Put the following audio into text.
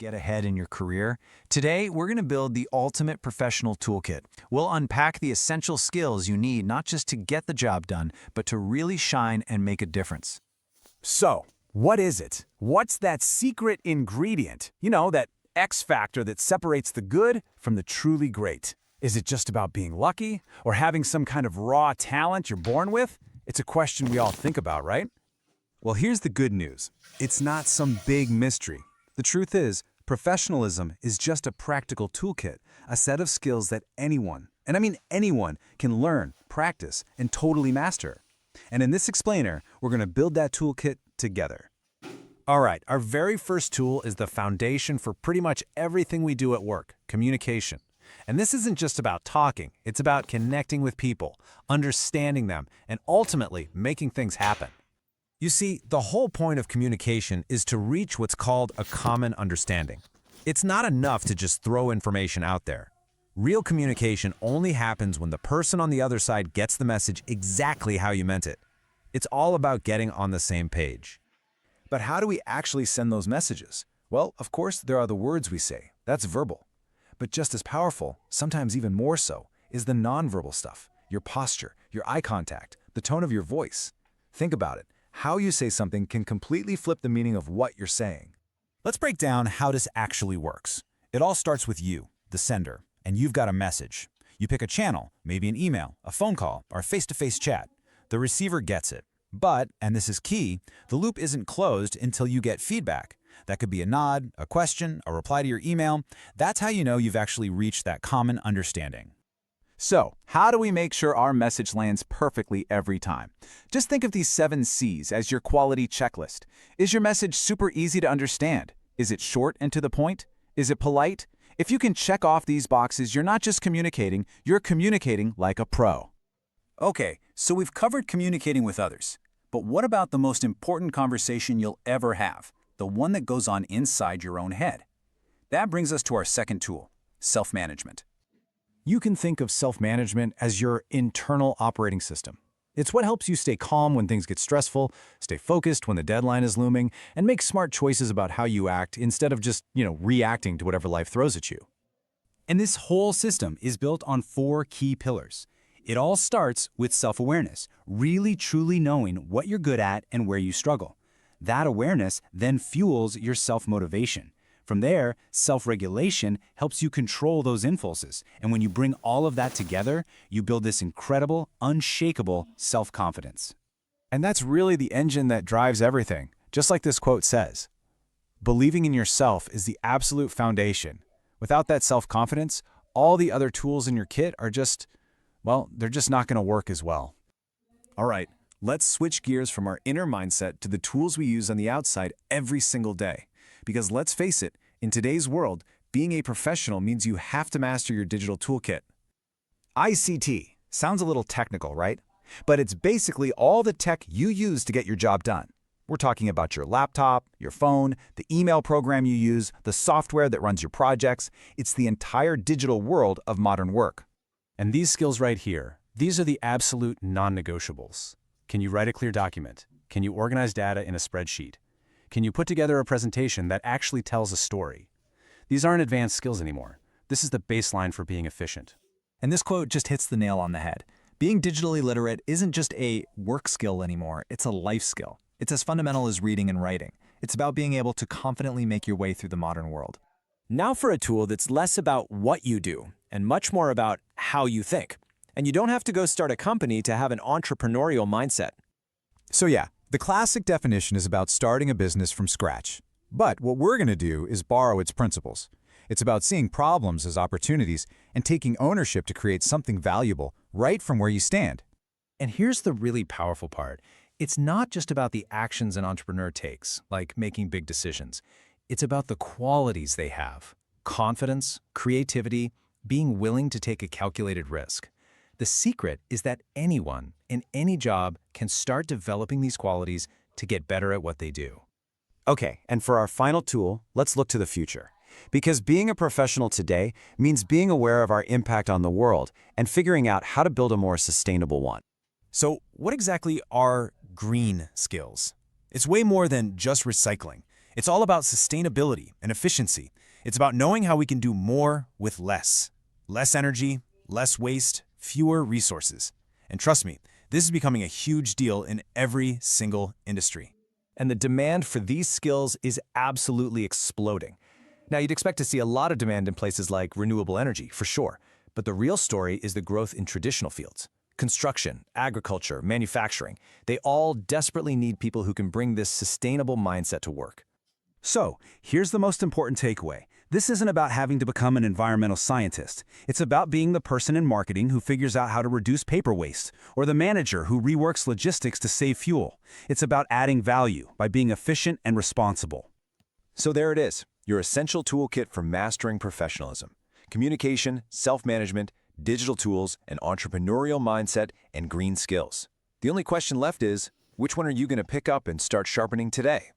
get ahead in your career? Today, we're going to build the ultimate professional toolkit. We'll unpack the essential skills you need not just to get the job done, but to really shine and make a difference. So, what is it? What's that secret ingredient? That X factor that separates the good from the truly great. Is it just about being lucky or having some kind of raw talent you're born with? It's a question we all think about, right? Well, here's the good news. It's not some big mystery. The truth is, professionalism is just a practical toolkit, a set of skills that anyone, and I mean anyone, can learn, practice, and totally master. And in this explainer, we're going to build that toolkit together. All right, our very first tool is the foundation for pretty much everything we do at work, communication. And this isn't just about talking, it's about connecting with people, understanding them, and ultimately making things happen. You see, the whole point of communication is to reach what's called a common understanding. It's not enough to just throw information out there. Real communication only happens when the person on the other side gets the message exactly how you meant it. It's all about getting on the same page. But how do we actually send those messages? Well, of course, there are the words we say. That's verbal. But just as powerful, sometimes even more so, is the nonverbal stuff. Your posture, your eye contact, the tone of your voice. Think about it. How you say something can completely flip the meaning of what you're saying. Let's break down how this actually works. It all starts with you, the sender, and you've got a message. You pick a channel, maybe an email, a phone call, or a face-to-face chat. The receiver gets it. But, and this is key, the loop isn't closed until you get feedback. That could be a nod, a question, a reply to your email. That's how you know you've actually reached that common understanding. So, how do we make sure our message lands perfectly every time? Just think of these 7 C's as your quality checklist. Is your message super easy to understand? Is it short and to the point? Is it polite? If you can check off these boxes, you're not just communicating, you're communicating like a pro. Okay, so we've covered communicating with others. But what about the most important conversation you'll ever have? The one that goes on inside your own head. That brings us to our second tool, self-management. You can think of self-management as your internal operating system. It's what helps you stay calm when things get stressful, stay focused when the deadline is looming, and make smart choices about how you act instead of just, reacting to whatever life throws at you. And this whole system is built on 4 key pillars. It all starts with self-awareness, really truly knowing what you're good at and where you struggle. That awareness then fuels your self-motivation. From there, self-regulation helps you control those impulses. And when you bring all of that together, you build this incredible, unshakable self-confidence. And that's really the engine that drives everything, just like this quote says. Believing in yourself is the absolute foundation. Without that self-confidence, all the other tools in your kit are they're just not going to work as well. All right, let's switch gears from our inner mindset to the tools we use on the outside every single day. Because let's face it, in today's world, being a professional means you have to master your digital toolkit. ICT sounds a little technical, right? But it's basically all the tech you use to get your job done. We're talking about your laptop, your phone, the email program you use, the software that runs your projects. It's the entire digital world of modern work. And these skills right here, these are the absolute non-negotiables. Can you write a clear document? Can you organize data in a spreadsheet? Can you put together a presentation that actually tells a story? These aren't advanced skills anymore. This is the baseline for being efficient. And this quote just hits the nail on the head. Being digitally literate isn't just a work skill anymore, it's a life skill. It's as fundamental as reading and writing. It's about being able to confidently make your way through the modern world. Now for a tool that's less about what you do and much more about how you think. And you don't have to go start a company to have an entrepreneurial mindset. So yeah, the classic definition is about starting a business from scratch. But what we're going to do is borrow its principles. It's about seeing problems as opportunities and taking ownership to create something valuable right from where you stand. And here's the really powerful part. It's not just about the actions an entrepreneur takes, like making big decisions. It's about the qualities they have: confidence, creativity, being willing to take a calculated risk. The secret is that anyone in any job can start developing these qualities to get better at what they do. Okay, and for our final tool, let's look to the future. Because being a professional today means being aware of our impact on the world and figuring out how to build a more sustainable one. So what exactly are green skills? It's way more than just recycling. It's all about sustainability and efficiency. It's about knowing how we can do more with less. Less energy, less waste, fewer resources. And trust me, this is becoming a huge deal in every single industry. And the demand for these skills is absolutely exploding. Now, you'd expect to see a lot of demand in places like renewable energy, for sure. But the real story is the growth in traditional fields. Construction, agriculture, manufacturing, they all desperately need people who can bring this sustainable mindset to work. So, here's the most important takeaway. This isn't about having to become an environmental scientist. It's about being the person in marketing who figures out how to reduce paper waste, or the manager who reworks logistics to save fuel. It's about adding value by being efficient and responsible. So there it is, your essential toolkit for mastering professionalism. Communication, self-management, digital tools, an entrepreneurial mindset, and green skills. The only question left is, which one are you going to pick up and start sharpening today?